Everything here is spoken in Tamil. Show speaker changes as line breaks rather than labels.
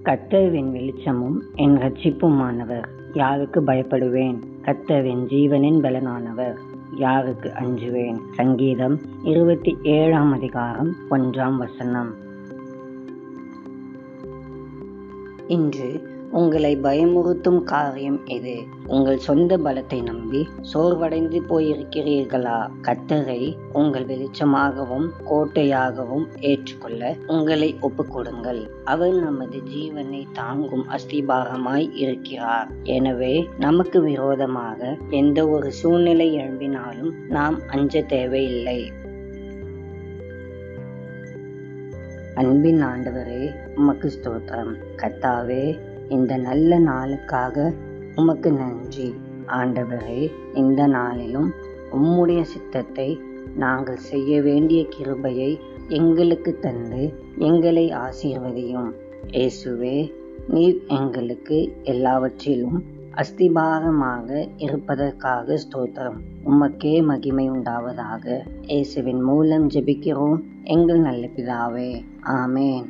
கர்த்தர் என் வெளிச்சமும் என் இரட்சிப்புமானவர், யாருக்கு பயப்படுவேன்? கர்த்தர் என் ஜீவனின் பலனானவர், யாருக்கு அஞ்சுவேன்? சங்கீதம் 27:1. இன்று உங்களை பயமுறுத்தும் காரியம் எது? உங்கள் சொந்த பலத்தை நம்பி சோர்வடைந்து போயிருக்கிறீர்களா? கர்த்தரை உங்கள் வெளிச்சமாகவும் கோட்டையாகவும் ஏற்றுக்கொள்ள உங்களை ஒப்புக்கொடுங்கள். அவர் நமது ஜீவனை தாங்கும் அஸ்திபாரமாய் இருக்கிறார். எனவே நமக்கு விரோதமாக எந்த ஒரு சூழ்நிலை எழும்பினாலும் நாம் அஞ்ச தேவையில்லை. அன்பின் ஆண்டவரே, உமக்கு ஸ்தோத்திரம். கர்த்தாவே, இந்த நல்ல நாளுக்காக உமக்கு நன்றி. ஆண்டவரே, இந்த நாளிலும் உம்முடைய சித்தத்தை நாங்கள் செய்ய வேண்டிய கிருபையை எங்களுக்கு தந்து எங்களை ஆசீர்வதியும். இயேசுவே, நீர் எங்களுக்கு எல்லாவற்றிலும் அஸ்திபாரமாக இருப்பதற்காக ஸ்தோத்திரம். உமக்கே மகிமை உண்டாவதாக. இயேசுவின் மூலம் ஜெபிக்கிறோம் எங்கள் நல்ல பிதாவே. ஆமேன்.